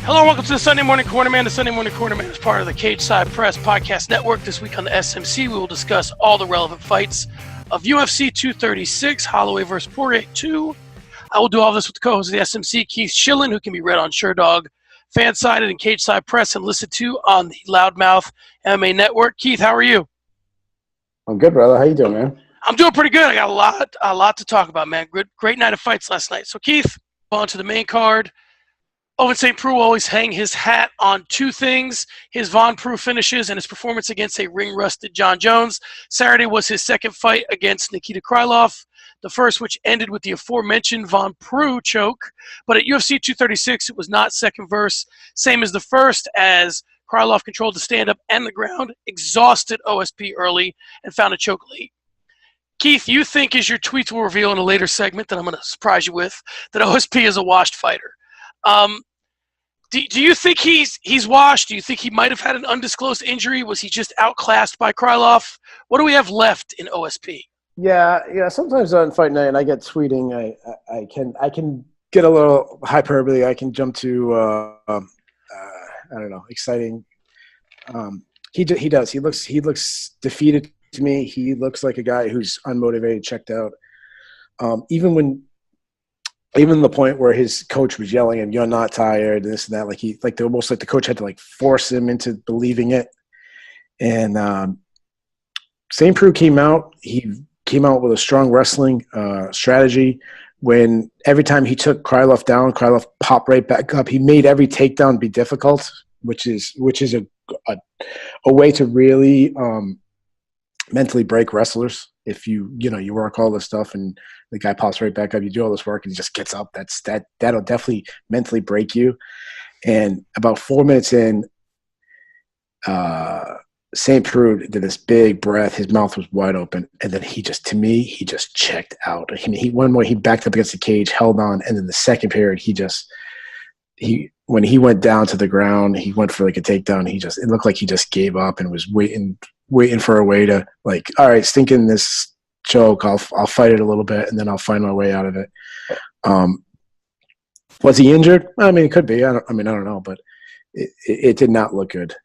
Hello and welcome to the Sunday Morning Cornerman. The Sunday Morning Cornerman is part of the Cageside Press Podcast Network. This week on the SMC, we will discuss all the relevant fights of UFC 236, Holloway vs. Poirier 2. I will do all this with the co-host of the SMC, Keith Shillan, who can be read on SureDog, Fansided, and Cageside Press, and listened to on the Loudmouth MMA Network. Keith, how are you? I'm good, brother. How you doing, man? I'm doing pretty good. I got a lot to talk about, man. Great night of fights last night. So, Keith, on to the main card. Ovince St. Preux will always hang his hat on two things, his Von Preux finishes and his performance against a ring-rusted Jon Jones. Saturday was his second fight against Nikita Krylov, the first which ended with the aforementioned Von Preux choke. But at UFC 236, it was not second verse, same as the first, as Krylov controlled the stand-up and the ground, exhausted OSP early, and found a choke late. Keith, you think, as your tweets will reveal in a later segment that I'm going to surprise you with, that OSP is a washed fighter. Do you think he's washed? Do you think he might have had an undisclosed injury? Was he just outclassed by Krylov? What do we have left in OSP? Yeah. Sometimes on fight night, I get tweeting. I can get a little hyperbole. I can jump to I don't know, exciting. He does. He looks defeated to me. He looks like a guy who's unmotivated, checked out. Even the point where his coach was yelling at him, "You're not tired," this and that. Almost like the coach had to force him into believing it. And St. Preux came out. He came out with a strong wrestling strategy. When every time he took Krylov down, Krylov popped right back up. He made every takedown be difficult, which is a way to really mentally break wrestlers. If you work all this stuff and the guy pops right back up, you do all this work and he just gets up. That'll definitely mentally break you. And about 4 minutes in, St. Preux did this big breath. His mouth was wide open, and then he just checked out. He backed up against the cage, held on, and then the second period, when he went down to the ground, he went for a takedown. It looked like he just gave up and was waiting for a way to all right, stink in this choke. I'll fight it a little bit and then I'll find my way out of it. Was he injured? I mean, it could be. I don't know, but it did not look good.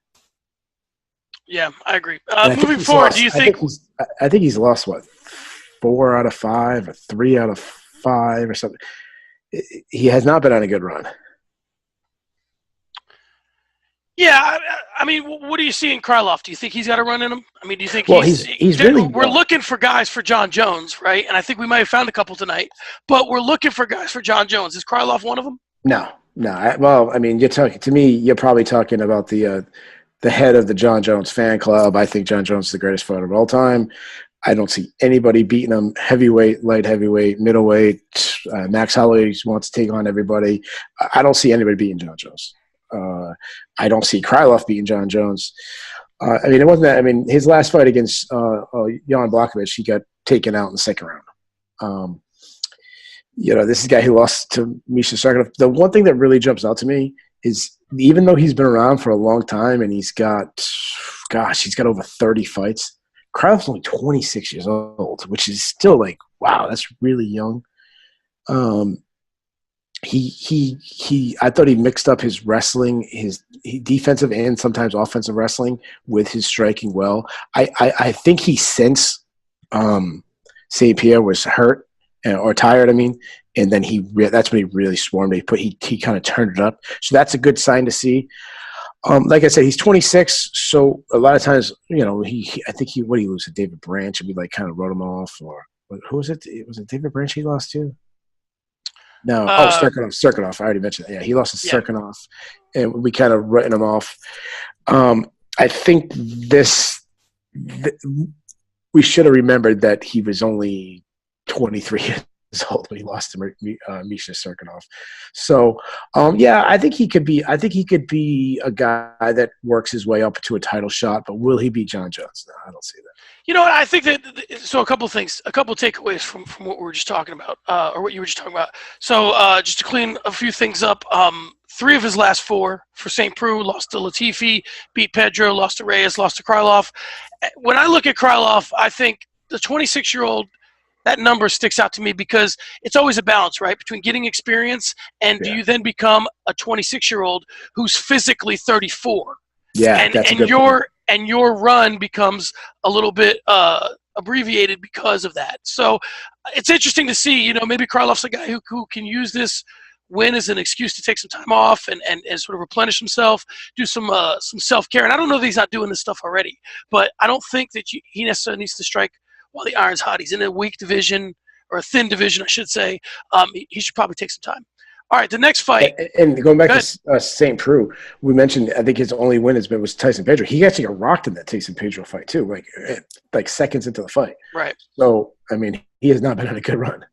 Yeah, I agree. Moving forward, do you think? I think he's lost 4 out of 5 or 3 out of 5 or something. He has not been on a good run. Yeah, I mean, what do you see in Krylov? Do you think he's got a run in him? I mean, do you think he's really? We're looking for guys for Jon Jones, right? And I think we might have found a couple tonight, but we're looking for guys for Jon Jones. Is Krylov one of them? No. You're probably talking about the head of the Jon Jones fan club. I think Jon Jones is the greatest fighter of all time. I don't see anybody beating him. Heavyweight, light heavyweight, middleweight. Max Holloway wants to take on everybody. I don't see anybody beating Jon Jones. I don't see Krylov beating Jon Jones. It wasn't that. His last fight against Jan Blachowicz, he got taken out in the second round. This is a guy who lost to Misha Sarkinov. The one thing that really jumps out to me is, even though he's been around for a long time and he's got over 30 fights, Krylov's only 26 years old, which is still wow, that's really young. I thought he mixed up his wrestling, his defensive and sometimes offensive wrestling with his striking well. I think he sensed St. Pierre was hurt or tired, and then that's when he really swarmed. He kind of turned it up. So that's a good sign to see. Like I said, he's 26, so a lot of times, what did he lose to David Branch? And we kind of wrote him off, or who was it? Was it David Branch he lost to? No. Serkinov. I already mentioned that. Yeah, he lost to Serkinov, and we kind of written him off. I think we should have remembered that he was only 23 years old when he lost to Misha Serkinov. So, I think he could be a guy that works his way up to a title shot. But will he beat Jon Jones? No, I don't see that. I think that – so a couple takeaways from what we were just talking about, or what you were just talking about. So just to clean a few things up, 3 of his last 4 for St. Preux, lost to Latifi, beat Pedro, lost to Reyes, lost to Krylov. When I look at Krylov, I think the 26-year-old that number sticks out to me because it's always a balance, right, between getting experience and do you then become a 26-year-old who's physically 34? Yeah, And that's a and good point. your run becomes a little bit abbreviated because of that. So it's interesting to see. Maybe Karloff's a guy who can use this win as an excuse to take some time off and sort of replenish himself, do some self-care. And I don't know that he's not doing this stuff already, but I don't think that he necessarily needs to strike while the iron's hot. He's in a weak division, or a thin division, I should say. He should probably take some time. All right, the next fight. And going back to St. Preux, we mentioned, I think his only win was Tyson Pedro. He actually got rocked in that Tyson Pedro fight too, like seconds into the fight. Right. So, I mean, he has not been on a good run.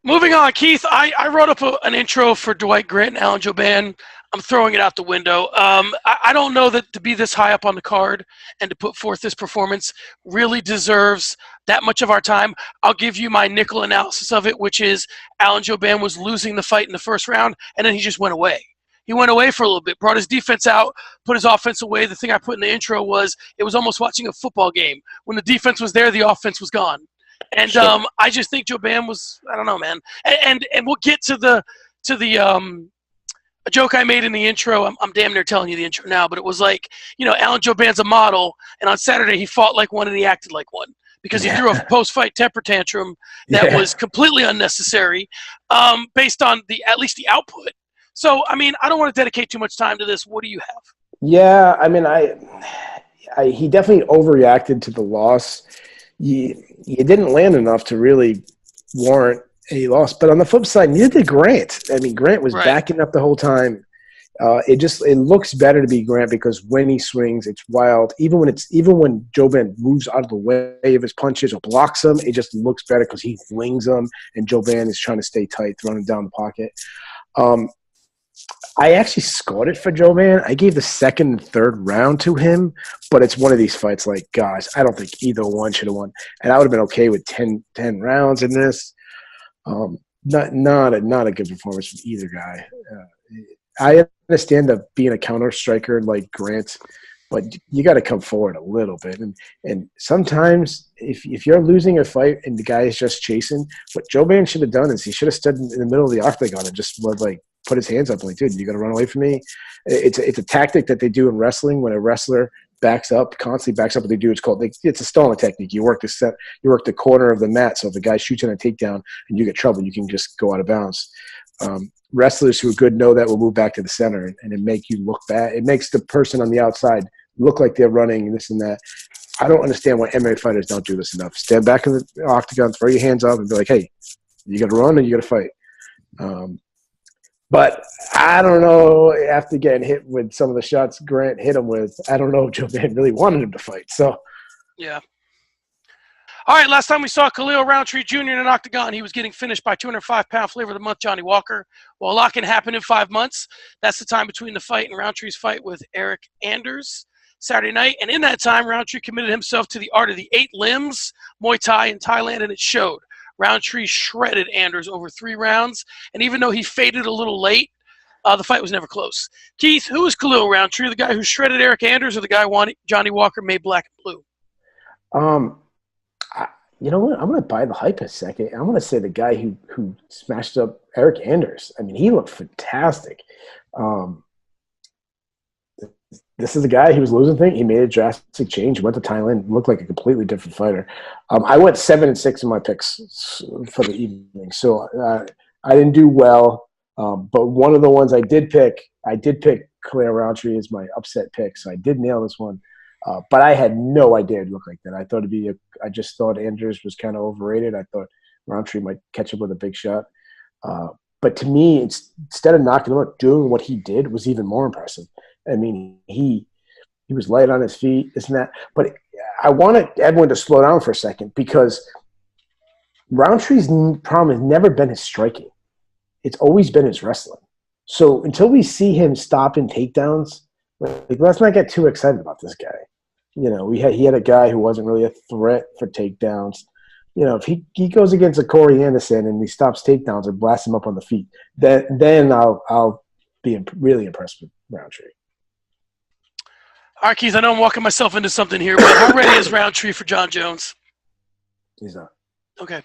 Moving on, Keith, I wrote up an intro for Dwight Grant and Alan Jouban. I'm throwing it out the window. I don't know that to be this high up on the card and to put forth this performance really deserves that much of our time. I'll give you my nickel analysis of it, which is Alan Jouban was losing the fight in the first round, and then he just went away. He went away for a little bit, brought his defense out, put his offense away. The thing I put in the intro was it was almost watching a football game. When the defense was there, the offense was gone. And Sure. I just think Jouban was, I don't know, man. And we'll get to the a joke I made in the intro. I'm damn near telling you the intro now, but it was like, Alan Jouban's a model, and on Saturday he fought like one and he acted like one because he threw a post-fight temper tantrum that was completely unnecessary, based on at least the output. So, I mean, I don't want to dedicate too much time to this. What do you have? Yeah, I mean, he definitely overreacted to the loss. You didn't land enough to really warrant a loss. But on the flip side, neither did Grant. I mean, Grant was backing up the whole time. It looks better to be Grant because when he swings, it's wild. Even when Jouban moves out of the way of his punches or blocks them, it just looks better because he flings them, and Jouban is trying to stay tight, throwing down the pocket. I actually scored it for Jouban. I gave the second and third round to him, but it's one of these fights like, gosh, I don't think either one should have won. And I would have been okay with 10 rounds in this. Not a good performance from either guy. I understand that being a counter striker like Grant, but you got to come forward a little bit. And sometimes if you're losing a fight and the guy is just chasing, what Jouban should have done is he should have stood in the middle of the octagon and just put his hands up like, dude, you got to run away from me. It's a tactic that they do in wrestling when a wrestler constantly backs up. What they do, it's a stalling technique. You work the corner of the mat, so if the guy shoots in a takedown and you get trouble, you can just go out of bounds. Wrestlers who are good know that will move back to the center and it make you look bad. It makes the person on the outside look like they're running and this and that. I don't understand why MMA fighters don't do this enough. Stand back in the octagon, throw your hands up, and be like, hey, you got to run or you got to fight. But I don't know, after getting hit with some of the shots Grant hit him with, I don't know if Jouban really wanted him to fight. So, yeah. All right, last time we saw Khalil Roundtree Jr. in an octagon, he was getting finished by 205-pound flavor of the month, Johnny Walker. Well, a lot can happen in 5 months. That's the time between the fight and Roundtree's fight with Eric Anders Saturday night. And in that time, Roundtree committed himself to the art of the 8 limbs, Muay Thai in Thailand, and it showed. Roundtree shredded Anders over 3 rounds, and even though he faded a little late, the fight was never close. Keith, who is Khalil Roundtree, the guy who shredded Eric Anders or the guy Johnny Walker made black and blue? You know what? I'm going to buy the hype a second. I'm going to say the guy who smashed up Eric Anders. I mean, he looked fantastic. This is a guy who was losing things. He made a drastic change. He went to Thailand, looked like a completely different fighter. I went 7-6 in my picks for the evening, so I didn't do well. But one of the ones I did pick Khalil Roundtree as my upset pick, so I did nail this one. But I had no idea it'd look like that. I thought I just thought Anders was kind of overrated. I thought Roundtree might catch up with a big shot. But to me, instead of knocking him out, doing what he did was even more impressive. I mean, he was light on his feet, this and that. But I wanted everyone to slow down for a second because Roundtree's problem has never been his striking. It's always been his wrestling. So until we see him stopping takedowns, let's not get too excited about this guy. You know, he had a guy who wasn't really a threat for takedowns. You know, if he goes against a Corey Anderson and he stops takedowns or blasts him up on the feet, then I'll be really impressed with Roundtree. All right, Keith, I know I'm walking myself into something here, but how ready is Roundtree for John Jones? He's not. Okay.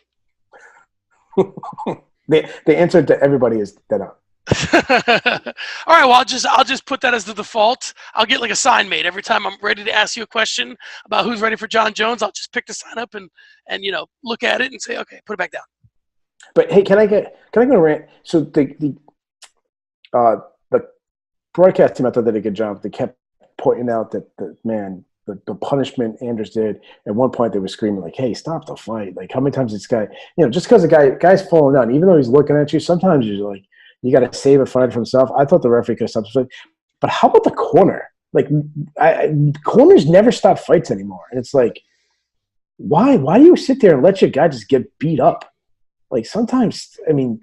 The answer to everybody is dead on. All right. Well, I'll just put that as the default. I'll get like a sign made every time I'm ready to ask you a question about who's ready for John Jones. I'll just pick the sign up and look at it and say, okay, put it back down. But hey, can I go to rant? So the broadcast team, I thought they did a good job. They kept pointing out that the punishment Anders did. At one point, they were screaming like, "Hey, stop the fight!" Like, how many times this guy, just because guy's falling down, even though he's looking at you, sometimes you're like, you got to save a fight for himself. I thought the referee could have stopped the fight, but how about the corner? Like, corners never stop fights anymore, and it's like, why? Why do you sit there and let your guy just get beat up? Like, sometimes, I mean,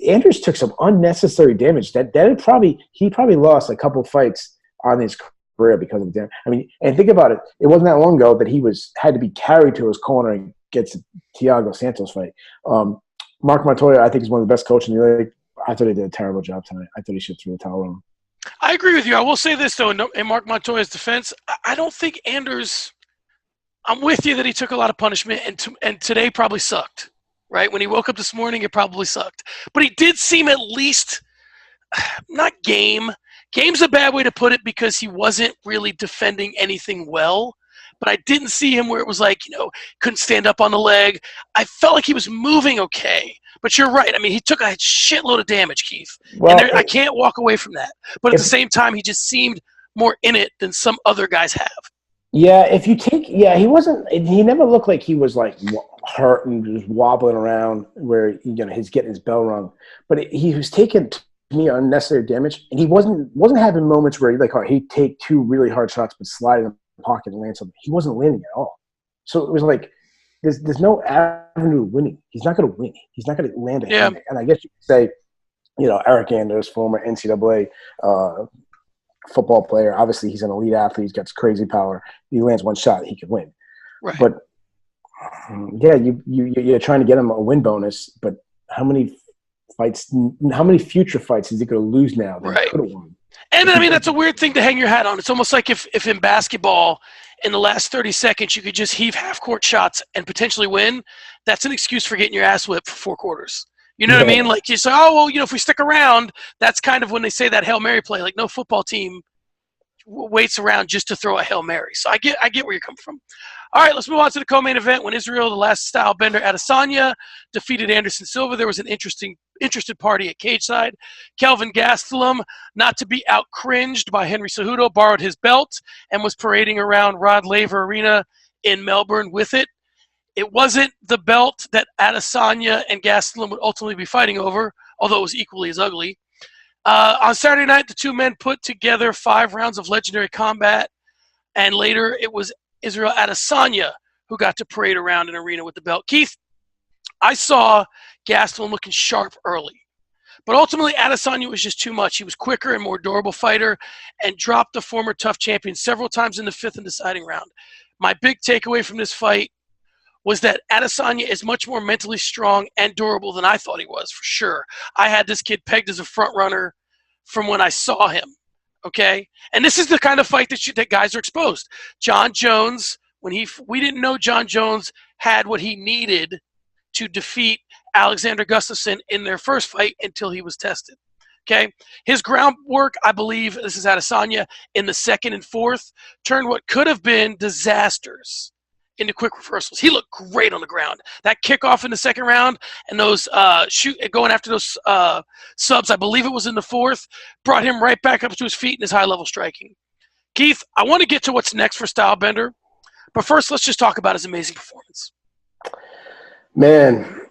Anders took some unnecessary damage. He probably lost a couple of fights on his career because of damage. I mean, and think about it. It wasn't that long ago that he had to be carried to his corner and gets a Thiago Santos fight. Mark Montoya, I think, is one of the best coaches in the league. I thought he did a terrible job tonight. I thought he should throw the towel on him. I agree with you. I will say this, though, in Mark Montoya's defense, I don't think Anders – I'm with you that he took a lot of punishment, and today probably sucked, right? When he woke up this morning, it probably sucked. But he did seem at least – not game. Game's a bad way to put it because he wasn't really defending anything well. But I didn't see him where it was like, couldn't stand up on the leg. I felt like he was moving okay. But you're right. I mean, he took a shitload of damage, Keith. Well, and I can't walk away from that. But at the same time, he just seemed more in it than some other guys have. Yeah, he wasn't – he never looked like he was like hurt and just wobbling around where, he's getting his bell rung. But he was taking – to me, unnecessary damage, and he wasn't having moments where he'd take two really hard shots but slide in the pocket and land something. He wasn't landing at all. So it was like there's no avenue to winning. He's not going to win. He's not going to land a hand. And I guess you could say, Eric Anders, former NCAA football player. Obviously, he's an elite athlete. He's got crazy power. He lands one shot, he could win. Right. But yeah, you're trying to get him a win bonus. But how many future fights is he going to lose now that he could have won? And I mean, that's a weird thing to hang your hat on. It's almost like if in basketball, in the last 30 seconds, you could just heave half-court shots and potentially win. That's an excuse for getting your ass whipped for 4 quarters. You know what I mean? Like, you say, if we stick around, that's kind of when they say that Hail Mary play. Like, no football team waits around just to throw a Hail Mary. So I get where you're coming from. All right, let's move on to the co-main event. When Israel, the last style bender, Adesanya, defeated Anderson Silva, there was an interested party at Cageside. Kelvin Gastelum, not to be out-cringed by Henry Cejudo, borrowed his belt and was parading around Rod Laver Arena in Melbourne with it. It wasn't the belt that Adesanya and Gastelum would ultimately be fighting over, although it was equally as ugly. On Saturday night, the two men put together 5 rounds of legendary combat, and later it was Israel Adesanya who got to parade around an arena with the belt. Keith, I saw Gastelum looking sharp early, but ultimately Adesanya was just too much. He was quicker and more durable fighter and dropped the former tough champion several times in the 5th and deciding round. My big takeaway from this fight was that Adesanya is much more mentally strong and durable than I thought he was, for sure. I had this kid pegged as a front runner from when I saw him, okay? And this is the kind of fight that guys are exposed. John Jones, we didn't know John Jones had what he needed to defeat Alexander Gustafsson in their first fight until he was tested, okay? His groundwork, I believe, this is Adesanya, in the 2nd and 4th, turned what could have been disasters into quick reversals. He looked great on the ground. That kickoff in the 2nd round and those going after those subs, I believe it was in the 4th, brought him right back up to his feet in his high-level striking. Keith, I want to get to what's next for Stylebender, but first let's just talk about his amazing performance. Man,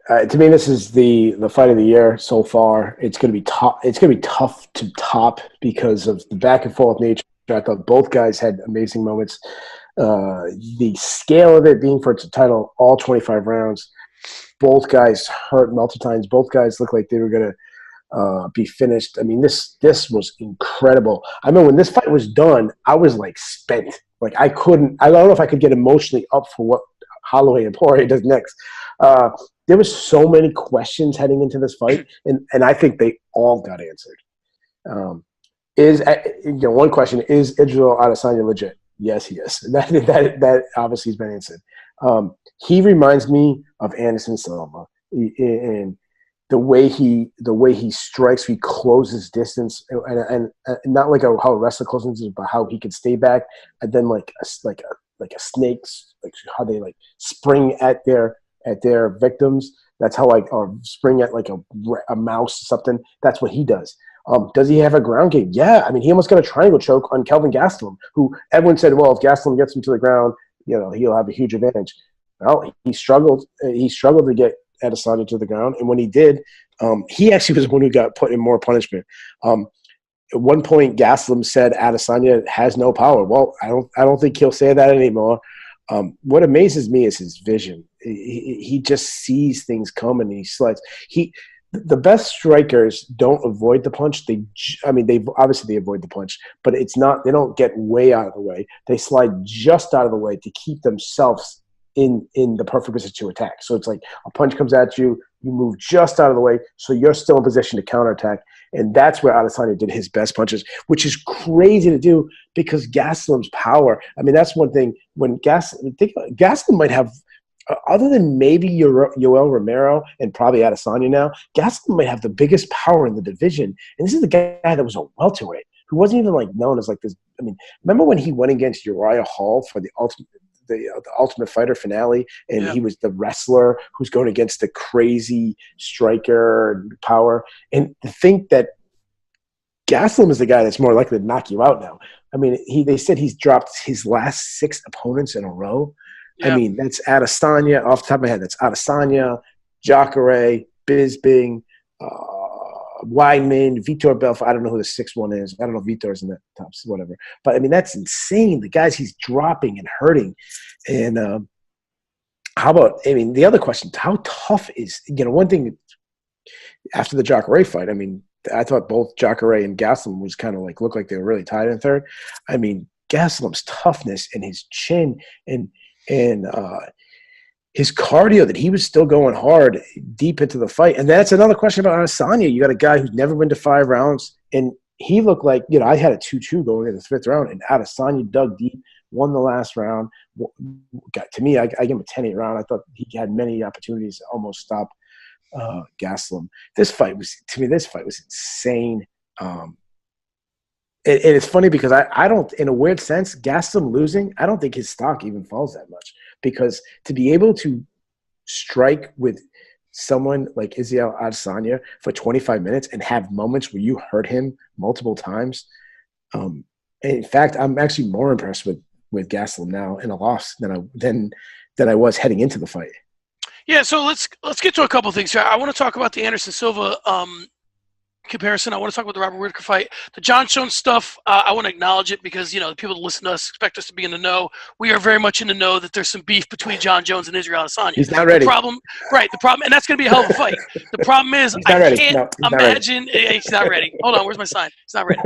to me, this is the fight of the year so far. It's going to be tough. It's going to be tough to top because of the back and forth nature. I thought both guys had amazing moments. The scale of it being for its title, all 25 rounds, both guys hurt multiple times. Both guys looked like they were going to be finished. I mean, this was incredible. I mean, when this fight was done, I was like spent. Like I don't know if I could get emotionally up for what Holloway and Poirier does next. There was so many questions heading into this fight, and I think they all got answered. One question, is Israel Adesanya legit? Yes, he is. That obviously has been answered. He reminds me of Anderson Silva. And the way he strikes, he closes distance, and not like how a wrestler closes distance, but how he can stay back, and then like a snake, like how they like spring at their victims. That's how or spring at like a mouse or something. That's what he does. Does he have a ground game? Yeah. I mean, he almost got a triangle choke on Kelvin Gastelum, who everyone said, well, if Gastelum gets him to the ground, he'll have a huge advantage. Well, he struggled. He struggled to get Adesanya to the ground, and when he did, he actually was the one who got put in more punishment. At one point, Gastelum said Adesanya has no power. Well, I don't think he'll say that anymore. What amazes me is his vision. He just sees things coming and he slides. The best strikers don't avoid the punch. They obviously avoid the punch, but it's not. They don't get way out of the way. They slide just out of the way to keep themselves in the perfect position to attack. So it's like a punch comes at you, you move just out of the way, so you're still in position to counterattack. And that's where Adesanya did his best punches, which is crazy to do because Gastelum's power. I mean, that's one thing. When Gastelum might have, other than maybe Yoel Romero and probably Adesanya now, Gastelum might have the biggest power in the division. And this is the guy that was a welterweight who wasn't even like known as like this. I mean, remember when he went against Uriah Hall for the Ultimate Fighter finale, and he was the wrestler who's going against the crazy striker power. And to think that Gastelum is the guy that's more likely to knock you out now. I mean, they said he's dropped his last 6 opponents in a row. Yeah. I mean, that's Adesanya, off the top of my head, that's Adesanya, Jacare, Bisping, Weidman, Vitor Belfort. I don't know who the 6th one is. I don't know if Vitor's in the top, whatever. But, I mean, that's insane. The guys he's dropping and hurting. And the other question, how tough is – one thing after the Jacare fight, I mean, I thought both Jacare and Gastelum was kind of like looked like they were really tied in third. I mean, Gastelum's toughness and his chin and his cardio, that he was still going hard deep into the fight. And that's another question about Adesanya. You got a guy who's never been to 5 rounds, and he looked like, I had a 2-2 going into the 5th round, and Adesanya dug deep, won the last round. To me, I give him a 10-8 round. I thought he had many opportunities to almost stop Gastelum. This fight was insane. And it's funny because I don't, in a weird sense, Gastelum losing, I don't think his stock even falls that much, because to be able to strike with someone like Israel Adesanya for 25 minutes and have moments where you hurt him multiple times. In fact, I'm actually more impressed with Gastelum now in a loss than I was heading into the fight. Yeah, so let's get to a couple of things here. I want to talk about the Anderson Silva comparison. I want to talk about the Robert Whittaker fight. The Jon Jones stuff, I want to acknowledge it because, the people that listen to us expect us to be in the know. We are very much in the know that there's some beef between Jon Jones and Israel Adesanya. He's not ready. The problem, and that's going to be a hell of a fight. The problem is, I can't imagine. He's not ready. Hold on, where's my sign? He's not ready.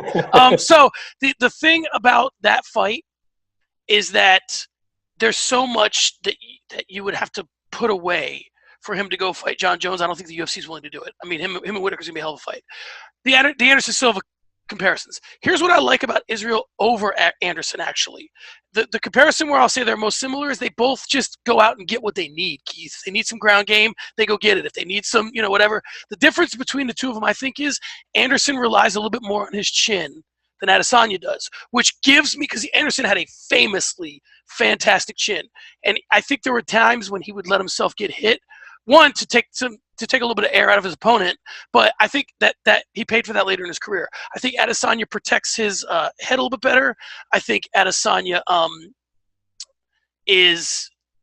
So the thing about that fight is that there's so much that you would have to put away for him to go fight Jon Jones. I don't think the UFC is willing to do it. I mean, him and Whittaker's going to be a hell of a fight. The Anderson Silva comparisons. Here's what I like about Israel over Anderson, actually. The comparison where I'll say they're most similar is they both just go out and get what they need, Keith. If they need some ground game, they go get it. If they need some, whatever. The difference between the two of them, I think, is Anderson relies a little bit more on his chin than Adesanya does, which gives me, because Anderson had a famously fantastic chin. And I think there were times when he would let himself get hit, one, to take a little bit of air out of his opponent, but I think that he paid for that later in his career. I think Adesanya protects his head a little bit better. I think Adesanya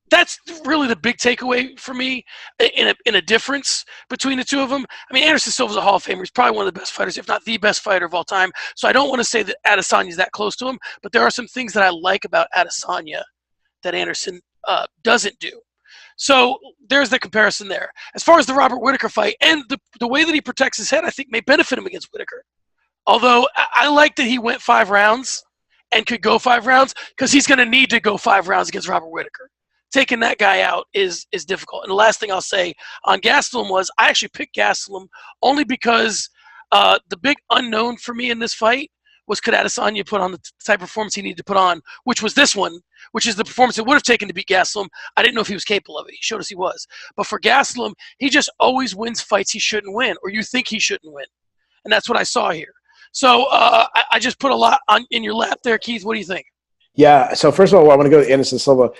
that's really the big takeaway for me in a difference between the two of them. I mean, Anderson Silva's a Hall of Famer. He's probably one of the best fighters, if not the best fighter of all time. So I don't want to say that Adesanya's that close to him, but there are some things that I like about Adesanya that Anderson doesn't do. So there's the comparison there. As far as the Robert Whittaker fight, and the way that he protects his head, I think may benefit him against Whittaker. Although I like that he went 5 rounds and could go 5 rounds, because he's going to need to go 5 rounds against Robert Whittaker. Taking that guy out is difficult. And the last thing I'll say on Gastelum was I actually picked Gastelum only because the big unknown for me in this fight was could Adesanya put on the type of performance he needed to put on, which was this one, which is the performance it would have taken to beat Gastelum. I didn't know if he was capable of it. He showed us he was. But for Gastelum, he just always wins fights he shouldn't win, or you think he shouldn't win. And that's what I saw here. So I just put a lot in your lap there, Keith. What do you think? Yeah. So first of all, I want to go to Anderson Silva.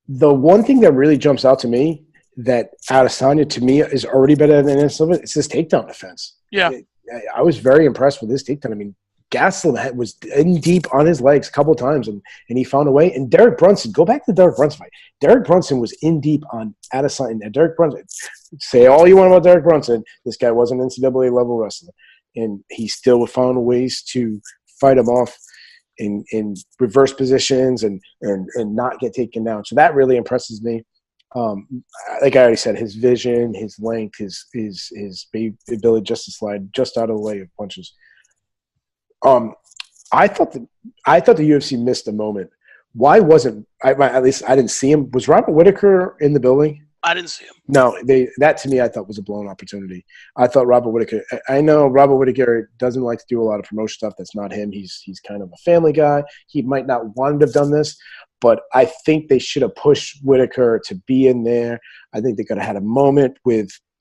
The one thing that really jumps out to me that Adesanya, to me, is already better than Anderson Silva, it's his takedown defense. Yeah. I was very impressed with his takedown. I mean, Gastelum was in deep on his legs a couple of times, and he found a way. And Derek Brunson, go back to the Derek Brunson fight. Derek Brunson was in deep on Adesanya. And Derek Brunson, say all you want about Derek Brunson, this guy was an NCAA level wrestler, and he still found ways to fight him off in reverse positions and not get taken down. So that really impresses me. Like I already said, his vision, his length, his ability just to slide just out of the way of punches. I thought the UFC missed a moment. Why wasn't at least I didn't see him? Was Robert Whittaker in the building? I didn't see him. No, that to me I thought was a blown opportunity. I thought Robert Whittaker. I know Robert Whittaker doesn't like to do a lot of promotion stuff. That's not him. He's kind of a family guy. He might not want to have done this, but I think they should have pushed Whittaker to be in there. I think they could have had a moment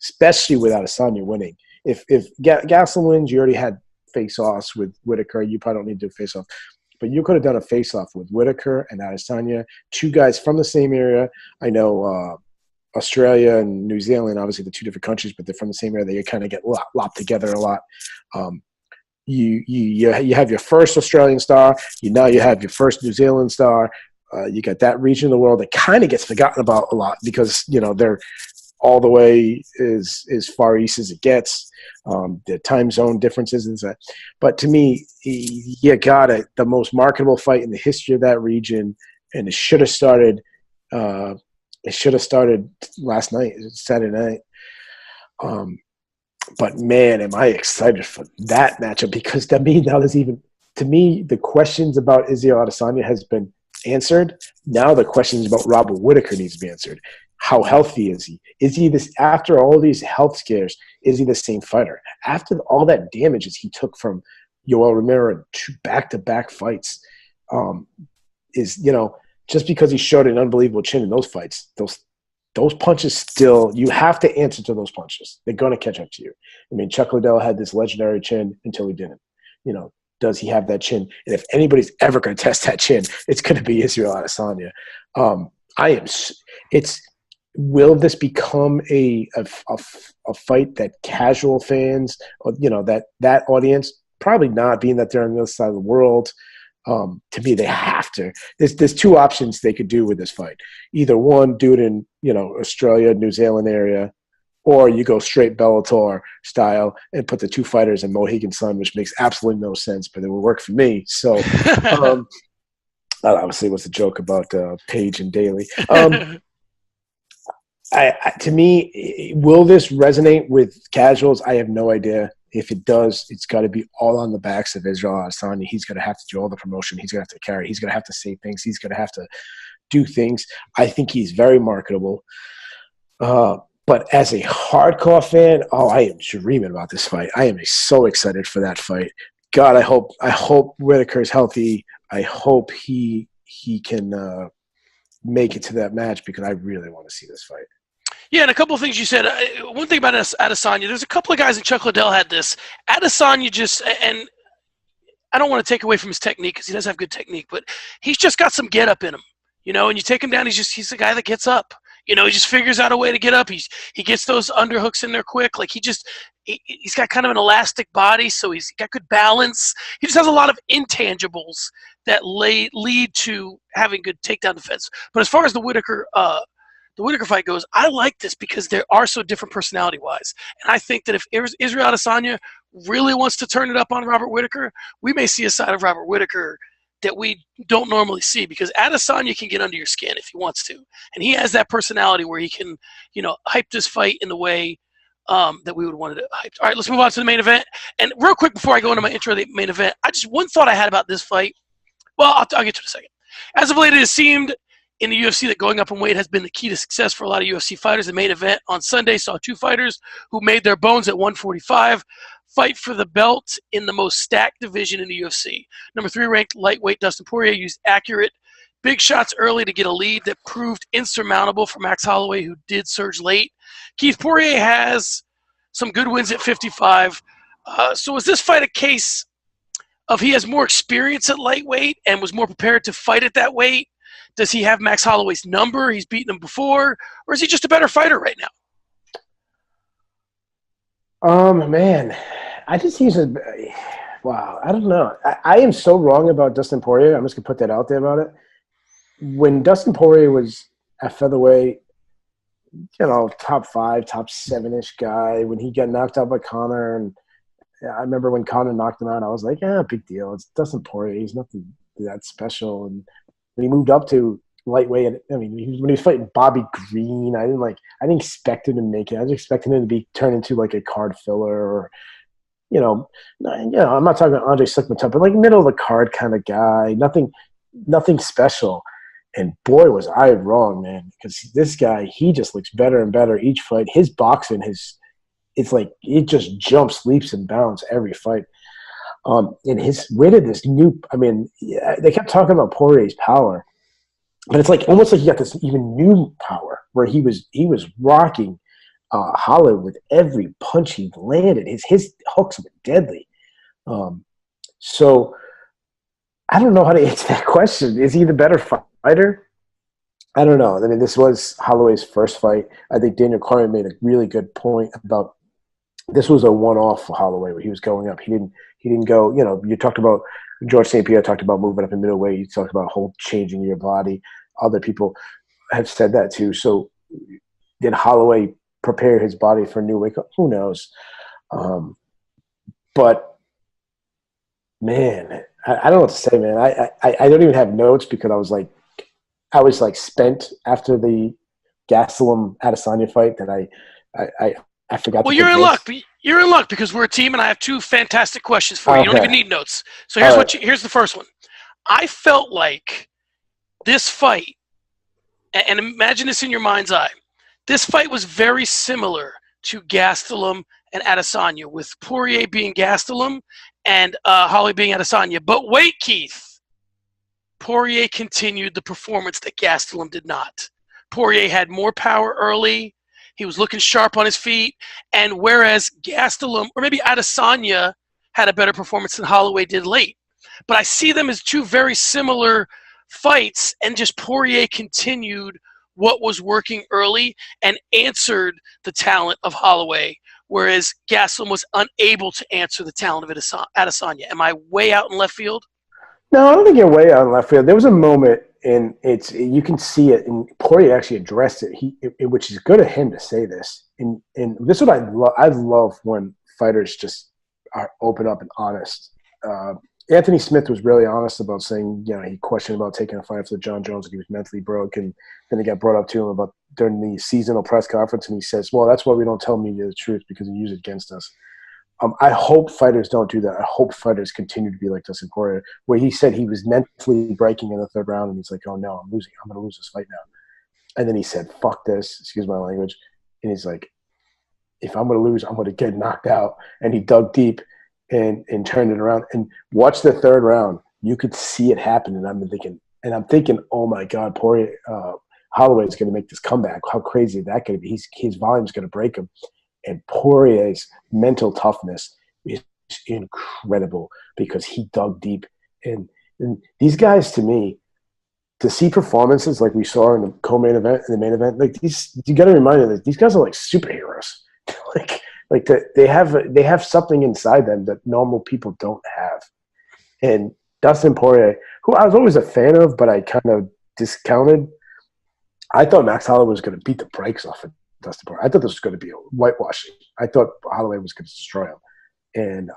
especially with Adesanya winning. If Gastelum wins, you already had face-offs with Whittaker. You probably don't need to do face-off. But you could have done a face-off with Whittaker and Adesanya, two guys from the same area. I know Australia and New Zealand, obviously the two different countries, but they're from the same area. They kind of get lopped together a lot. You have your first Australian star. Now you have your first New Zealand star. You got that region of the world that kind of gets forgotten about a lot because, they're all the way as far east as it gets. The time zone differences and that. But to me, you got it. The most marketable fight in the history of that region, and it should have started last night, Saturday night. But man, am I excited for that matchup because to me the questions about Israel Adesanya has been answered. Now the questions about Robert Whittaker needs to be answered. How healthy is he? Is he this after all these health scares? Is he the same fighter after all that damages he took from Yoel Romero in two back-to-back fights? Just because he showed an unbelievable chin in those fights, those punches still, you have to answer to those punches. They're going to catch up to you. I mean, Chuck Liddell had this legendary chin until he didn't. Does he have that chin? And if anybody's ever going to test that chin, it's going to be Israel Adesanya. Will this become a fight that casual fans, that audience, probably not, being that they're on the other side of the world. To me, they have to. There's two options they could do with this fight. Either one, do it in Australia, New Zealand area, or you go straight Bellator style and put the two fighters in Mohegan Sun, which makes absolutely no sense, but it will work for me. So, obviously, it was a joke about Page and Daly. To me, will this resonate with casuals? I have no idea. If it does, it's got to be all on the backs of Israel Adesanya. He's going to have to do all the promotion. He's going to have to carry. He's going to have to say things. He's going to have to do things. I think he's very marketable. But as a hardcore fan, I am dreaming about this fight. I am so excited for that fight. God, I hope Whittaker's healthy. I hope he can make it to that match because I really want to see this fight. Yeah, and a couple of things you said. One thing about Adesanya, there's a couple of guys, and Chuck Liddell had this. Adesanya and I don't want to take away from his technique because he does have good technique, but he's just got some get up in him, and you take him down, he's the guy that gets up. He just figures out a way to get up. He gets those underhooks in there quick. Like he's got kind of an elastic body, so he's got good balance. He just has a lot of intangibles that lead to having good takedown defense. But as far as the Whittaker fight goes, I like this because they are so different personality-wise. And I think that if Israel Adesanya really wants to turn it up on Robert Whittaker, we may see a side of Robert Whittaker that we don't normally see because Adesanya can get under your skin if he wants to. And he has that personality where he can, hype this fight in the way that we would want it hyped. All right, let's move on to the main event. And real quick before I go into my intro of the main event, one thought I had about this fight. Well, I'll get to it in a second. As of late, it has seemed in the UFC that going up in weight has been the key to success for a lot of UFC fighters. The main event on Sunday saw two fighters who made their bones at 145 fight for the belt in the most stacked division in the UFC. Number 3 ranked lightweight Dustin Poirier used accurate big shots early to get a lead that proved insurmountable for Max Holloway, who did surge late. Keith, Poirier has some good wins at 55. So is this fight a case of he has more experience at lightweight and was more prepared to fight at that weight? Does he have Max Holloway's number? He's beaten him before. Or is he just a better fighter right now? Man, I don't know. I am so wrong about Dustin Poirier. I'm just going to put that out there about it. When Dustin Poirier was at featherweight, top 5, top 7-ish guy, when he got knocked out by Conor, and I remember when Conor knocked him out, I was like, big deal. It's Dustin Poirier. He's nothing that special. And when he moved up to lightweight, when he was fighting Bobby Green, I didn't expect him to make it. I was expecting him to be turned into like a card filler, or I'm not talking about Andre Slickman type, but like middle of the card kind of guy. Nothing special. And boy, was I wrong, man, because this guy, he just looks better and better each fight. His boxing, it's like it just jumps, leaps, and bounds every fight. And where did this they kept talking about Poirier's power, but it's like almost like he got this even new power where he was rocking Holloway with every punch he landed. His hooks were deadly. So I don't know how to answer that question. Is he the better fighter? I don't know. This was Holloway's first fight. I think Daniel Cormier made a really good point about this was a one-off for Holloway where he was going up. He didn't go, you talked about George St. Pierre talked about moving up in middleweight. You talked about whole changing your body. Other people have said that too. So did Holloway prepare his body for a new wake up? Who knows? But man, I don't know what to say, man. I don't even have notes because I was spent after the Gastelum Adesanya fight that I forgot. Well, you're in luck. You're in luck because we're a team, and I have 2 fantastic questions for you. You don't even need notes. So here's the first one. I felt like this fight, and imagine this in your mind's eye. This fight was very similar to Gastelum and Adesanya, with Poirier being Gastelum and Holloway being Adesanya. But wait, Keith. Poirier continued the performance that Gastelum did not. Poirier had more power early. He was looking sharp on his feet. And whereas Gastelum, or maybe Adesanya, had a better performance than Holloway did late. But I see them as 2 very similar fights, and just Poirier continued what was working early and answered the talent of Holloway, whereas Gastelum was unable to answer the talent of Adesanya. Am I way out in left field? No, I don't think you're way out in left field. There was a moment, and you can see it, and Poirier actually addressed it. Which is good of him to say this. And this is what I love when fighters just are open up and honest. Anthony Smith was really honest about saying, he questioned about taking a fight for John Jones, and he was mentally broke. And then it got brought up to him about during the seasonal press conference, and he says, well, that's why we don't tell media the truth, because they use it against us. I hope fighters don't do that. I hope fighters continue to be like Dustin Poirier, where he said he was mentally breaking in the 3rd round, and he's like, oh, no, I'm losing. I'm going to lose this fight now. And then he said, fuck this, excuse my language. And he's like, if I'm going to lose, I'm going to get knocked out. And he dug deep and turned it around. And watch the 3rd round. You could see it happen. And I'm thinking, oh, my God, Poirier, Holloway is going to make this comeback. How crazy is that going to be? His volume's going to break him. And Poirier's mental toughness is incredible because he dug deep. And these guys, to me, to see performances like we saw in the co-main event and the main event, like you got to remind them that these guys are like superheroes. they have something inside them that normal people don't have. And Dustin Poirier, who I was always a fan of, but I kind of discounted. I thought Max Holloway was going to beat the brakes off of Dustin Poirier. I thought this was going to be a whitewashing. I thought Holloway was going to destroy him. And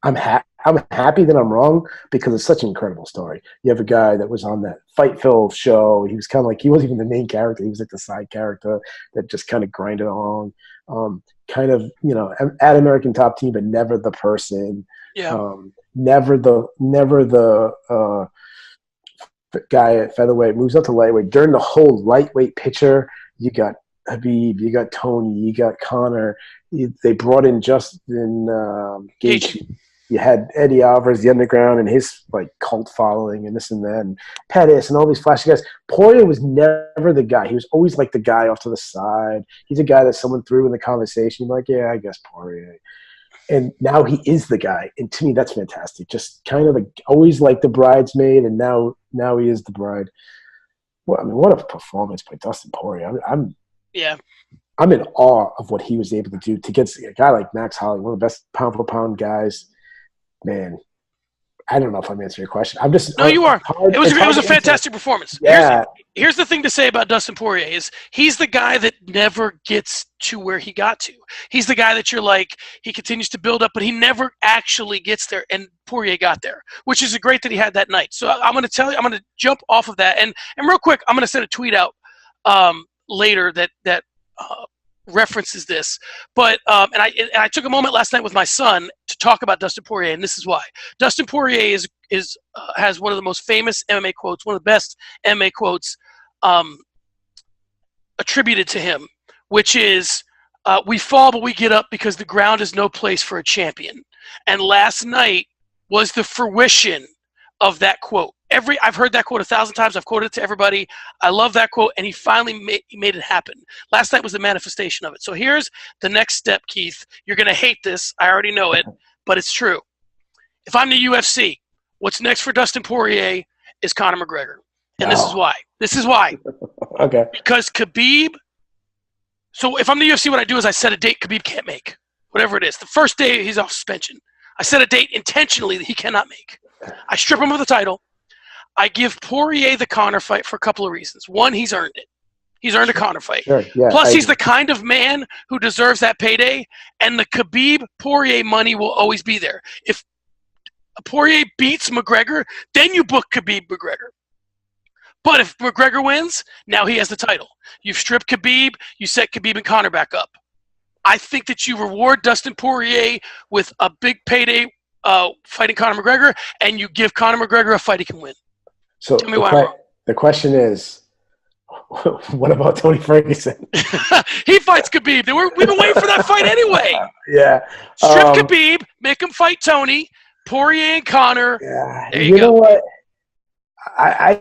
I'm happy that I'm wrong because it's such an incredible story. You have a guy that was on that Fightful show. He was kind of like, he wasn't even the main character. He was like the side character that just kind of grinded along. Kind of, at American Top Team, but never the person. Yeah. Never the guy at featherweight, moves up to lightweight. During the whole lightweight picture, you got Habib, you got Tony, you got Connor. They brought in Justin Gaethje. You had Eddie Alvarez, the Underground, and his like cult following, and this and that, and Pettis, and all these flashy guys. Poirier was never the guy. He was always like the guy off to the side. He's a guy that someone threw in the conversation. You're like, yeah, I guess Poirier. And now he is the guy, and to me, that's fantastic. Just kind of always like the bridesmaid, and now he is the bride. Well, I mean, what a performance by Dustin Poirier. I'm in awe of what he was able to do to get a guy like Max Holloway, one of the best pound for pound guys. Man, I don't know if I'm answering your question. I'm just you are. It was a fantastic performance. Yeah. Here's the thing to say about Dustin Poirier is he's the guy that never gets to where he got to. He's the guy that you're like, he continues to build up, but he never actually gets there. And Poirier got there, which is great that he had that night. So I'm going to tell you, I'm going to jump off of that. And real quick, I'm going to send a tweet out later that references this, but and I took a moment last night with my son to talk about Dustin Poirier, and this is why. Dustin Poirier has one of the most famous MMA quotes, one of the best MMA quotes attributed to him, which is, "We fall, but we get up because the ground is no place for a champion." And last night was the fruition of that quote. I've heard that quote 1,000 times. I've quoted it to everybody. I love that quote, and he finally made it happen. Last night was the manifestation of it. So here's the next step, Keith. You're going to hate this. I already know it, but it's true. If I'm the UFC, what's next for Dustin Poirier is Conor McGregor. And this is why. This is why. Okay. Because Khabib – so if I'm the UFC, what I do is I set a date Khabib can't make, whatever it is. The first day he's off suspension. I set a date intentionally that he cannot make. I strip him of the title. I give Poirier the Conor fight for a couple of reasons. One, he's earned it. He's earned a Conor fight. Sure, yeah, Plus, he's the kind of man who deserves that payday, and the Khabib-Poirier money will always be there. If Poirier beats McGregor, then you book Khabib-McGregor. But if McGregor wins, now he has the title. You've stripped Khabib, you set Khabib and Conor back up. I think that you reward Dustin Poirier with a big payday fighting Conor McGregor, and you give Conor McGregor a fight he can win. So tell me why I'm wrong. The question is, what about Tony Ferguson? He fights Khabib. We've been waiting for that fight anyway. Yeah. Strip Khabib, make him fight Tony, Poirier and Conor. Yeah. There you go. Know what?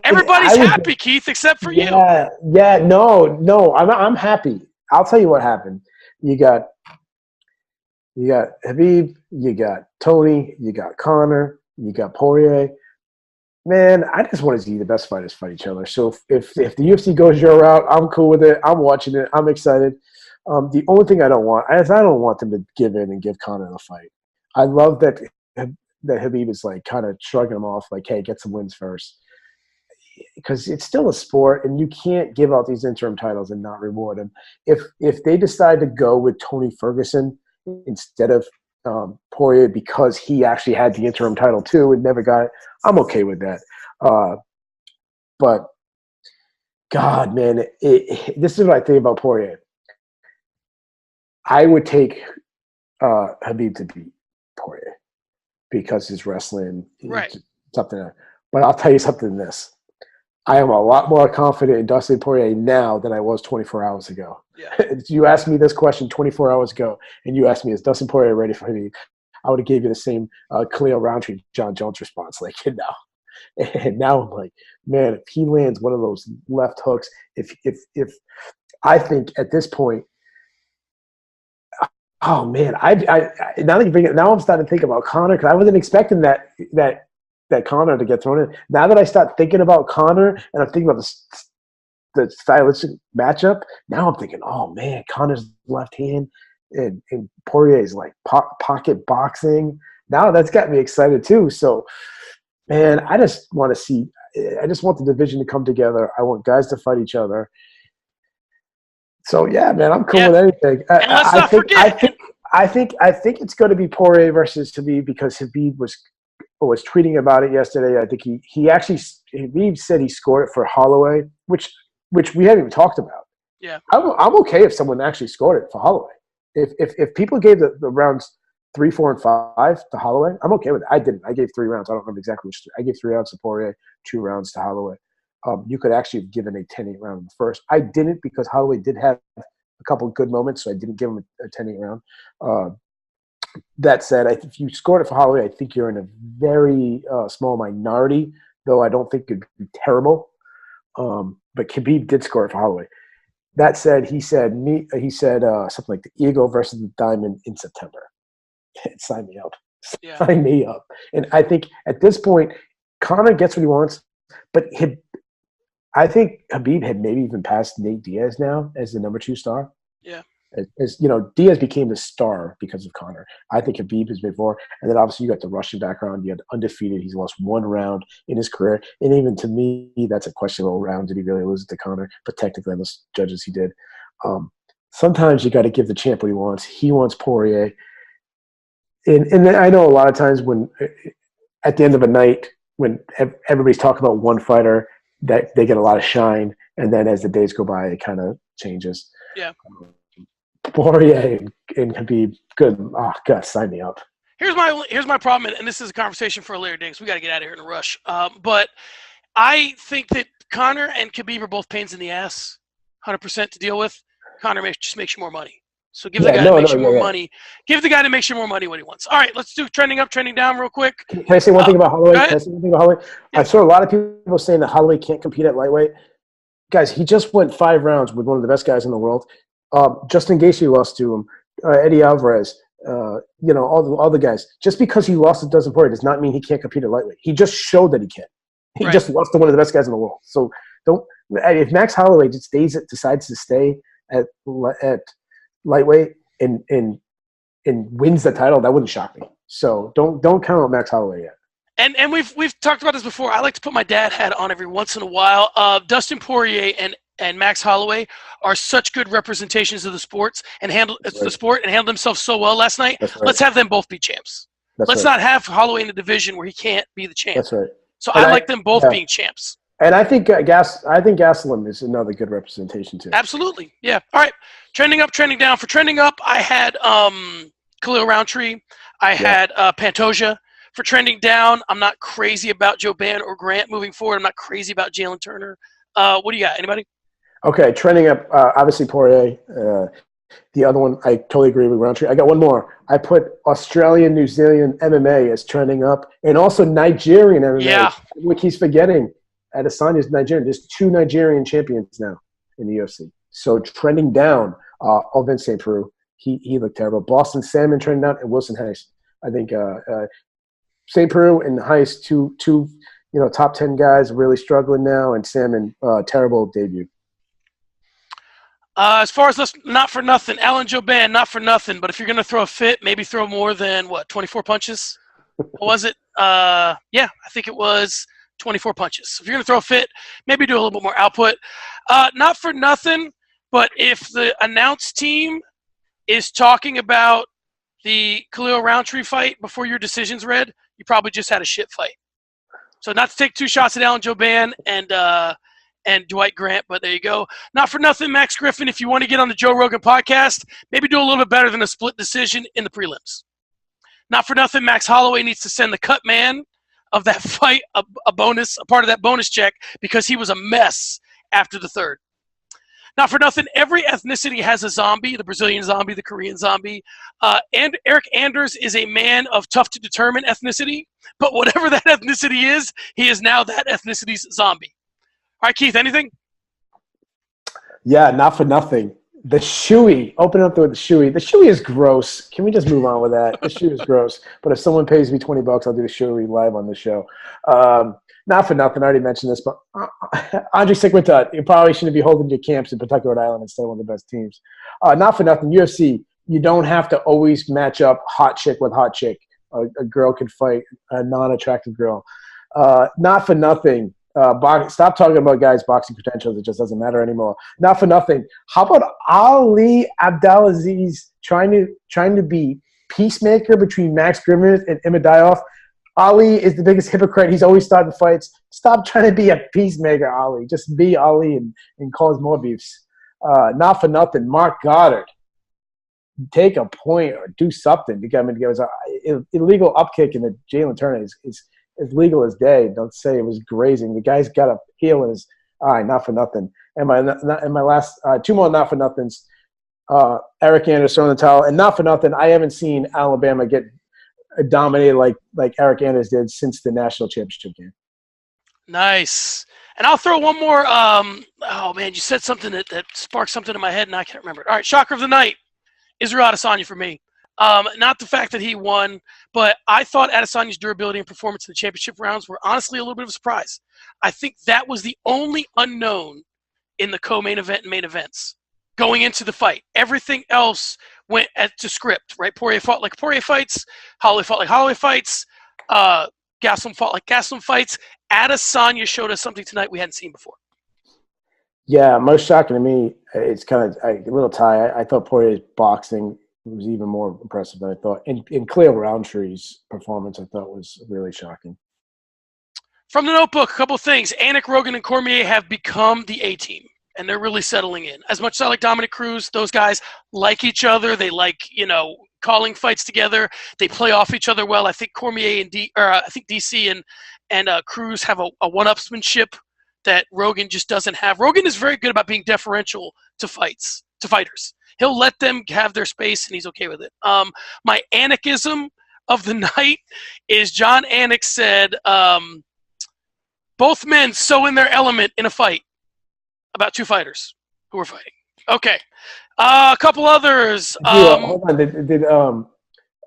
Everybody's happy, Keith, except for you. Yeah. No. I'm happy. I'll tell you what happened. You got Habib, you got Tony, you got Conor, you got Poirier. Man, I just want to see the best fighters fight each other. So if the UFC goes your route, I'm cool with it. I'm watching it. I'm excited. The only thing I don't want is I don't want them to give in and give Conor the fight. I love that Habib is like kind of shrugging him off, like, hey, get some wins first. Because it's still a sport, and you can't give out these interim titles and not reward them. If they decide to go with Tony Ferguson instead of Poirier because he actually had the interim title too and never got it, I'm okay with that. But God, man, this is what I think about Poirier. I would take Habib to beat Poirier because his wrestling is something. But I'll tell you something. I am a lot more confident in Dustin Poirier now than I was 24 hours ago. Yeah. You asked me this question 24 hours ago, and you asked me, is Dustin Poirier ready for me? I would have gave you the same Khalil Roundtree, John Jones response. Like, and now I'm like, man, if he lands one of those left hooks, if I think at this point, oh man, now that you bring it, now I'm starting to think about Conor because I wasn't expecting that Conor to get thrown in. Now that I start thinking about Conor and I'm thinking about the stylistic matchup, now I'm thinking, oh man, Conor's left hand and Poirier's like pocket boxing. Now that's got me excited too. So, man, I just want the division to come together. I want guys to fight each other. So yeah, man, I'm cool with anything. And let's not forget. I think it's going to be Poirier versus Habib because Habib was tweeting about it yesterday. I think Habib said he scored it for Holloway, which we haven't even talked about. Yeah, I'm okay if someone actually scored it for Holloway. If people gave the rounds 3, 4, and 5 to Holloway. I'm okay with it. I didn't. I gave 3 rounds. I don't remember exactly which. I gave 3 rounds to Poirier, 2 rounds to Holloway. You could actually have given a 10-8 round in the first. I didn't because Holloway did have a couple of good moments, so I didn't give him a 10-8 round. That said, if you scored it for Holloway, I think you're in a very small minority, though I don't think it'd be terrible. But Khabib did score it for Holloway. That said, he said something like the Eagle versus the Diamond in September. Sign me up. Yeah. Sign me up. And I think at this point, Conor gets what he wants, but I think Khabib had maybe even passed Nate Diaz now as the number 2 star. Yeah. As Diaz became the star because of Conor. I think Khabib has been more. And then obviously you got the Russian background. You had undefeated. He's lost 1 round in his career. And even to me, that's a questionable round. Did he really lose it to Conor? But technically, on those judges, he did. Sometimes you got to give the champ what he wants. He wants Poirier. And I know a lot of times when at the end of a night, when everybody's talking about one fighter, that they get a lot of shine. And then as the days go by, it kind of changes. Yeah. Poirier and Khabib, good. Oh, God, sign me up. Here's my problem, and this is a conversation for a later day because we got to get out of here in a rush. But I think that Conor and Khabib are both pains in the ass, 100% to deal with. Conor just makes you more money. So give the guy that makes you more money. Give the guy that makes you more money what he wants. All right, let's do trending up, trending down real quick. Can I say one thing about Holloway? Yeah. I saw a lot of people saying that Holloway can't compete at lightweight. Guys, he just went 5 rounds with one of the best guys in the world. Justin Gaethje lost to him. Eddie Alvarez. All the guys. Just because he lost to Dustin Poirier does not mean he can't compete at lightweight. He just showed that he can. He just lost to one of the best guys in the world. So if Max Holloway just decides to stay at lightweight and wins the title, that wouldn't shock me. So don't count on Max Holloway yet. And we've talked about this before. I like to put my dad hat on every once in a while. Dustin Poirier and Max Holloway are such good representations of the sports and handle themselves so well last night. Right. Let's have them both be champs. Let's not have Holloway in a division where he can't be the champ. That's right. So I like them both being champs. And I think Gastelum is another good representation too. Absolutely. Yeah. All right. Trending up, trending down. For trending up, I had Khalil Roundtree. I had Pantoja. For trending down, I'm not crazy about Joe Ban or Grant moving forward. I'm not crazy about Jalen Turner. What do you got? Anybody? Okay, trending up, obviously Poirier. The other one, I totally agree with Roundtree. I got one more. I put Australian, New Zealand MMA as trending up, and also Nigerian MMA. Yeah. What he's forgetting, Adesanya is Nigerian. There's 2 Nigerian champions now in the UFC. So trending down, Vince St. Preux, he looked terrible. Boston Salmon trending down, and Wilson Heist. I think St. Preux and Heist, two top 10 guys, really struggling now, and Salmon, terrible debut. As far as not for nothing, Alan Joban, not for nothing, but if you're going to throw a fit, maybe throw more than, 24 punches? What was it? I think it was 24 punches. So if you're going to throw a fit, maybe do a little bit more output. Not for nothing, but if the announced team is talking about the Khalil Roundtree fight before your decision's read, you probably just had a shit fight. So not to take 2 shots at Alan Joban and Dwight Grant, but there you go. Not for nothing, Max Griffin, if you want to get on the Joe Rogan podcast, maybe do a little bit better than a split decision in the prelims. Not for nothing, Max Holloway needs to send the cut man of that fight a part of that bonus check because he was a mess after the 3rd. Not for nothing, every ethnicity has a zombie, the Brazilian zombie, the Korean zombie. And Eric Anders is a man of tough-to-determine ethnicity, but whatever that ethnicity is, he is now that ethnicity's zombie. All right, Keith, anything? Yeah, not for nothing. The shoey. Open up with the shoey. The shoey is gross. Can we just move on with that? The shoey is gross. But if someone pays me $20, I'll do the shoey live on the show. Not for nothing. I already mentioned this, but Andre Sigmundtut, you probably shouldn't be holding your camps in Pawtucket, Rhode Island instead of one of the best teams. Not for nothing. UFC, you don't have to always match up hot chick with hot chick. A girl can fight a non-attractive girl. Not for nothing. Stop talking about guys' boxing potentials. It just doesn't matter anymore. Not for nothing. How about Ali Abdelaziz trying to be peacemaker between Max Griffin and Imadaev? Ali is the biggest hypocrite. He's always starting fights. Stop trying to be a peacemaker, Ali. Just be Ali and cause more beefs. Not for nothing. Mark Goddard. take a point or do something to get him to give us an illegal up kick in the Jalen Turner is as legal as day. Don't say it was grazing. The guy's got a heel in his eye, not for nothing. And my last two more not for nothings. Eric Anders throwing the towel, and not for nothing, I haven't seen Alabama get dominated like Eric Anders did since the national championship game. Nice. And I'll throw one more. Oh man, you said something that sparked something in my head, and I can't remember. All right, shocker of the night, Israel Adesanya for me. Not the fact that he won, but I thought Adesanya's durability and performance in the championship rounds were honestly a little bit of a surprise. I think that was the only unknown in the co-main event and main events going into the fight. Everything else went to script, right? Poirier fought like Poirier fights. Holloway fought like Holloway fights. Gastelum fought like Gastelum fights. Adesanya showed us something tonight we hadn't seen before. Yeah, most shocking to me, it's kind of a little tie. I thought Poirier's boxing was even more impressive than I thought. In Cleo Roundtree's performance, I thought was really shocking. From the notebook, a couple of things. Anik, Rogan, and Cormier have become the A-team, and they're really settling in. As much as I like Dominic Cruz, those guys like each other. They like, calling fights together. They play off each other well. I think Cormier and DC and Cruz have a one-upsmanship that Rogan just doesn't have. Rogan is very good about being deferential to fighters. He'll let them have their space, and he's okay with it. My Anikism of the night is John Anik said, both men so in their element in a fight about two fighters who were fighting. Okay. A couple others. Hold on.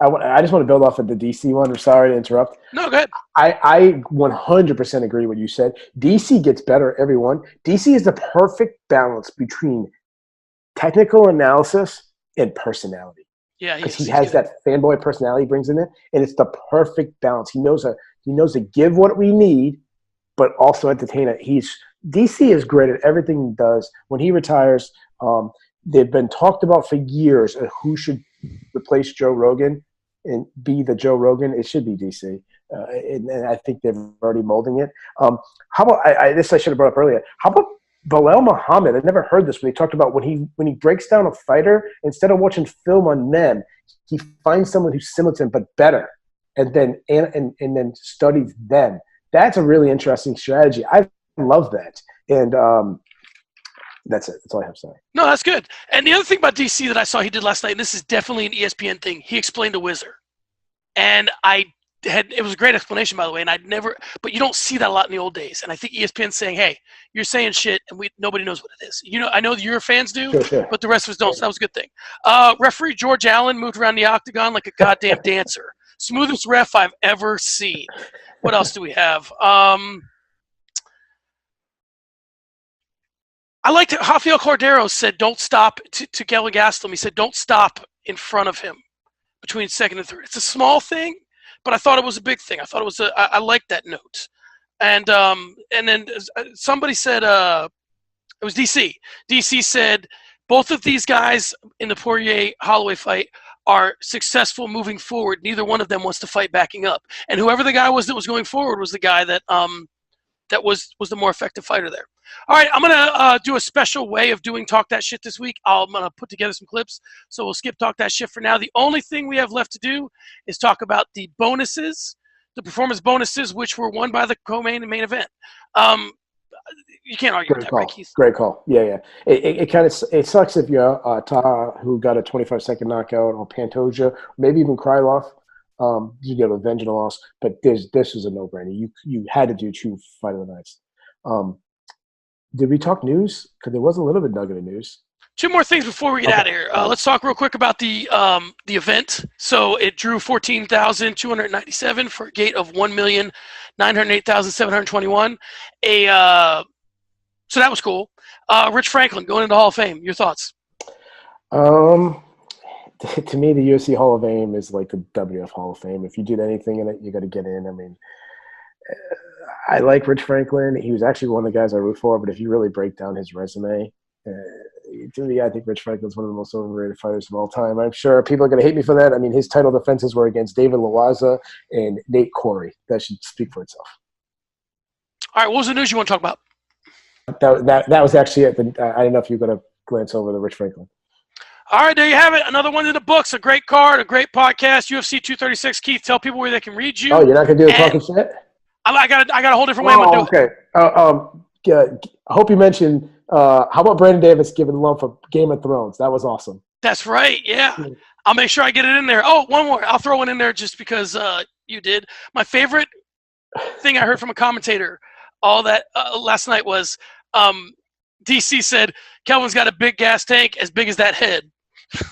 I just want to build off of the DC one. I'm sorry to interrupt. No, go ahead. I 100% agree with what you said. DC gets better every one. DC is the perfect balance between technical analysis and personality. Yeah, because he has that fanboy personality he brings in it, and it's the perfect balance. He knows to give what we need, but also entertain it. DC is great at everything he does. When he retires, they've been talked about for years of who should replace Joe Rogan and be the Joe Rogan. It should be DC, and I think they're already molding it. How about this? I should have brought up earlier. How about Bilal Muhammad? I never heard this when he talked about when he breaks down a fighter, instead of watching film on them, he finds someone who's similar to him but better, and then studies them. That's a really interesting strategy. I love that, and that's it. That's all I have to say. No, that's good. And the other thing about DC that I saw he did last night, and this is definitely an ESPN thing, he explained the Whizzer. And it was a great explanation, by the way, but you don't see that a lot in the old days. And I think ESPN's saying, hey, you're saying shit, and nobody knows what it is. I know your fans do, sure. But the rest of us don't, so that was a good thing. Referee George Allen moved around the octagon like a goddamn dancer. Smoothest ref I've ever seen. What else do we have? I liked it. Rafael Cordero said, don't stop to Kelly Gastelum. He said, don't stop in front of him between second and third. It's a small thing, but I thought it was a big thing. I thought it was I liked that note. And then somebody said, it was DC. DC said, both of these guys in the Poirier-Holloway fight are successful moving forward. Neither one of them wants to fight backing up. And whoever the guy was that was going forward was the guy that was the more effective fighter there. All right, I'm going to do a special way of doing Talk That Shit this week. I'm going to put together some clips, so we'll skip Talk That Shit for now. The only thing we have left to do is talk about the bonuses, the performance bonuses, which were won by the co-main and main event. You can't argue with that, right, Keith? Great call. Yeah. It sucks if you're Taha, who got a 25-second knockout, or Pantoja, maybe even Krylov. You get revenge and a loss, but this was a no-brainer. You had to do two fight of the nights. Did we talk news? Because there was a little bit nugget of news. Two more things before we get out of here. Let's talk real quick about the event. So it drew 14,297 for a gate of 1,908,721. So that was cool. Rich Franklin going into Hall of Fame. Your thoughts? To me, the UFC Hall of Fame is like the WF Hall of Fame. If you did anything in it, you got to get in. I mean, I like Rich Franklin. He was actually one of the guys I root for, but if you really break down his resume, to me, I think Rich Franklin's one of the most overrated fighters of all time. I'm sure people are going to hate me for that. I mean, his title defenses were against David Loaza and Nate Corey. That should speak for itself. All right, what was the news you want to talk about? That was actually it. I don't know if you're going to glance over the Rich Franklin. All right, there you have it. Another one in the books. A great card, a great podcast. UFC 236. Keith, tell people where they can read you. Oh, you're not gonna do the talking shit? I got a whole different way I'm gonna do it. Okay. I hope you mentioned. How about Brandon Davis giving love for Game of Thrones? That was awesome. That's right. Yeah, I'll make sure I get it in there. Oh, one more. I'll throw one in there just because you did. My favorite thing I heard from a commentator all that last night was DC said Kelvin's got a big gas tank as big as that head.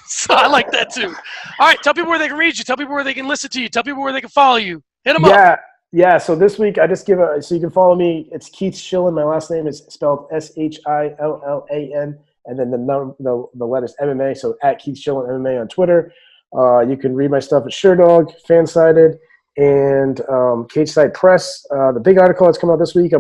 So I like that too. All right, tell people where they can read you. Tell people where they can listen to you. Tell people where they can follow you. Hit them up. Yeah. So this week I just so you can follow me. It's Keith Shillan. My last name is spelled Shillan, and then the letters MMA. So at Keith Shillan MMA on Twitter. You can read my stuff at SureDog, Fansided, and Cageside Press. The big article that's coming out this week.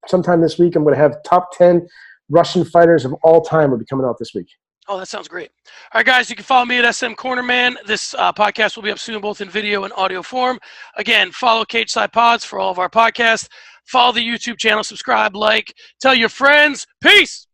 Sometime this week I'm going to have top 10 Russian fighters of all time will be coming out this week. Oh, that sounds great. All right, guys, you can follow me at SM Cornerman. This podcast will be up soon, both in video and audio form. Again, follow Cageside Pods for all of our podcasts. Follow the YouTube channel, subscribe, like, tell your friends. Peace!